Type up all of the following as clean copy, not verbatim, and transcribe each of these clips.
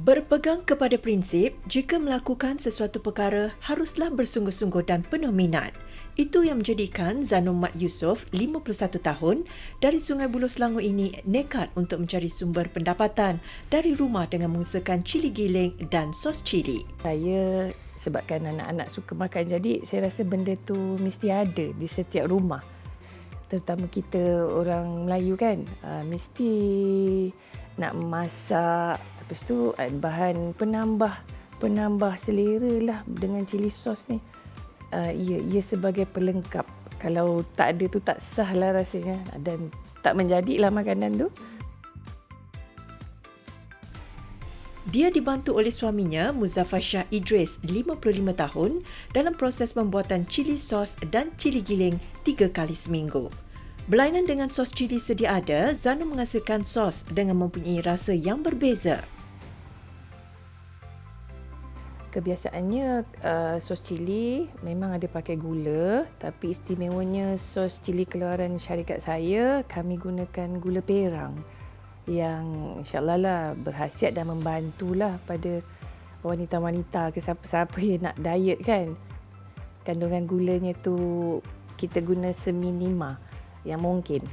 Berpegang kepada prinsip, jika melakukan sesuatu perkara, haruslah bersungguh-sungguh dan penuh minat. Itu yang menjadikan Zanom Mat Yusof, 51 tahun, dari Sungai Buloh Selangor ini nekat untuk mencari sumber pendapatan dari rumah dengan mengusahakan cili giling dan sos cili. Saya sebabkan anak-anak suka makan, jadi saya rasa benda tu mesti ada di setiap rumah. Terutama kita orang Melayu kan, mesti nak masak. Lepas tu bahan penambah selera lah dengan cili sos ni. Ia sebagai pelengkap. Kalau tak ada tu tak sah lah rasanya dan tak menjadilah makanan tu. Dia dibantu oleh suaminya, Muzaffar Shah Idris, 55 tahun, dalam proses pembuatan cili sos dan cili giling 3 kali seminggu. Berlainan dengan sos cili sedia ada, Zanom menghasilkan sos dengan mempunyai rasa yang berbeza. Kebiasaannya sos cili memang ada pakai gula, tapi istimewanya sos cili keluaran syarikat saya, kami gunakan gula perang yang insyaAllah lah berkhasiat dan membantulah pada wanita-wanita ke siapa-siapa yang nak diet kan. Kandungan gulanya tu kita guna seminima yang mungkin.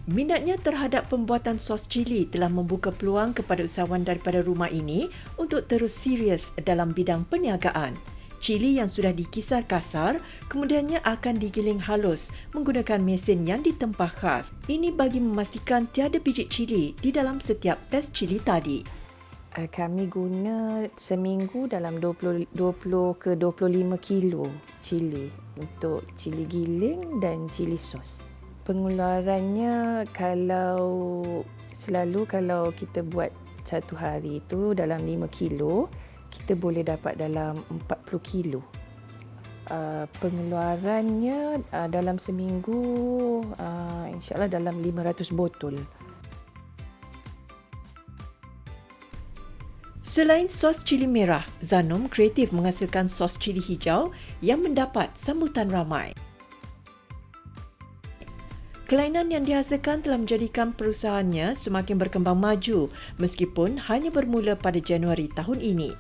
Minatnya terhadap pembuatan sos cili telah membuka peluang kepada usahawan daripada rumah ini untuk terus serius dalam bidang perniagaan. Cili yang sudah dikisar kasar, kemudiannya akan digiling halus menggunakan mesin yang ditempah khas. Ini bagi memastikan tiada biji cili di dalam setiap pes cili tadi. Kami guna seminggu dalam 20 ke 25 kilo cili untuk cili giling dan cili sos. Pengeluarannya kalau kita buat satu hari itu dalam 5 kilo, kita boleh dapat dalam 40 kilo. Pengeluarannya dalam seminggu insyaAllah dalam 500 botol. Selain sos cili merah, Zanom kreatif menghasilkan sos cili hijau yang mendapat sambutan ramai. Kelainan yang dihasilkan telah menjadikan perusahaannya semakin berkembang maju meskipun hanya bermula pada Januari tahun ini.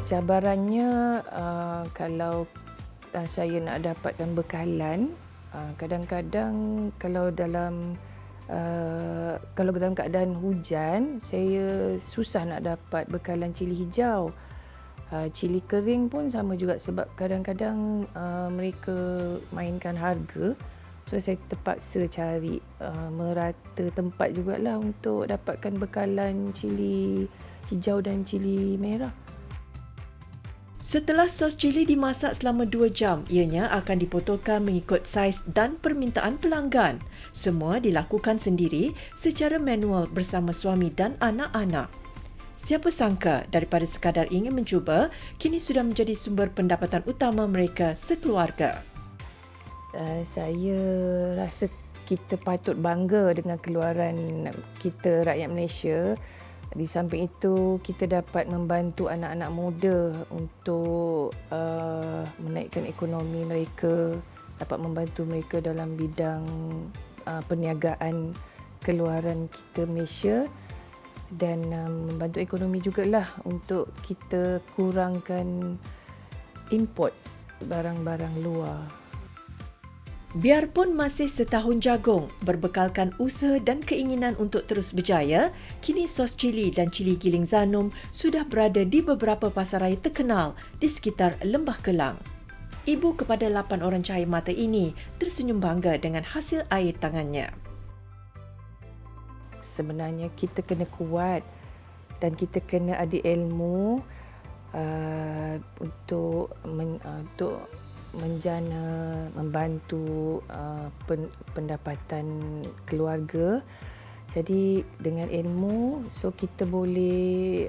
Cabarannya kalau saya nak dapatkan bekalan, kadang-kadang kalau dalam keadaan hujan, saya susah nak dapat bekalan cili hijau. Cili kering pun sama juga sebab kadang-kadang mereka mainkan harga. So saya terpaksa cari merata tempat jugalah untuk dapatkan bekalan cili hijau dan cili merah. Setelah sos cili dimasak selama 2 jam, ianya akan dipotolkan mengikut saiz dan permintaan pelanggan. Semua dilakukan sendiri secara manual bersama suami dan anak-anak. Siapa sangka daripada sekadar ingin mencuba, kini sudah menjadi sumber pendapatan utama mereka sekeluarga. Saya rasa kita patut bangga dengan keluaran kita rakyat Malaysia. Di samping itu, kita dapat membantu anak-anak muda untuk menaikkan ekonomi mereka, dapat membantu mereka dalam bidang perniagaan keluaran kita Malaysia dan membantu ekonomi jugalah untuk kita kurangkan import barang-barang luar. Biarpun masih setahun jagung, berbekalkan usaha dan keinginan untuk terus berjaya, kini sos cili dan cili giling Zanom sudah berada di beberapa pasaraya terkenal di sekitar Lembah Kelang. Ibu kepada 8 orang cahaya mata ini tersenyum bangga dengan hasil air tangannya. Sebenarnya kita kena kuat dan kita kena ada ilmu untuk menjana, membantu pendapatan keluarga. Jadi dengan ilmu, so kita boleh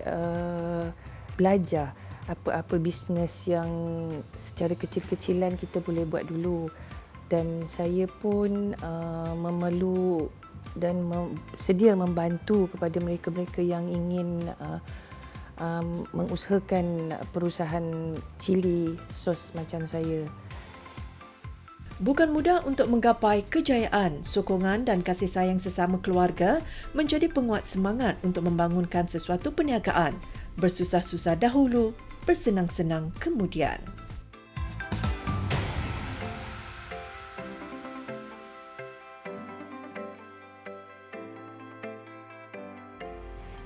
belajar apa-apa bisnes yang secara kecil-kecilan kita boleh buat dulu. Dan saya pun memerlu dan sedia membantu kepada mereka-mereka yang ingin mengusahakan perusahaan cili sos macam saya. Bukan mudah untuk menggapai kejayaan, sokongan dan kasih sayang sesama keluarga menjadi penguat semangat untuk membangunkan sesuatu perniagaan. Bersusah-susah dahulu, bersenang-senang kemudian.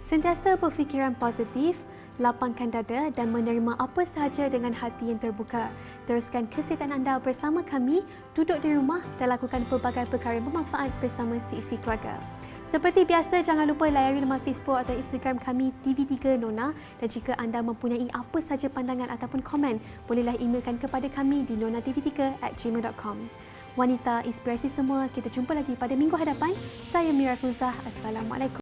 Sentiasa berfikiran positif, lapangkan dada dan menerima apa sahaja dengan hati yang terbuka. Teruskan kesihatan anda bersama kami, duduk di rumah dan lakukan pelbagai perkara yang bermanfaat bersama seisi keluarga. Seperti biasa, jangan lupa layari laman Facebook atau Instagram kami TV3 Nona, dan jika anda mempunyai apa sahaja pandangan ataupun komen, bolehlah emailkan kepada kami di nonatv3@gmail.com. Wanita inspirasi semua, kita jumpa lagi pada minggu hadapan. Saya Mira Fuzah. Assalamualaikum.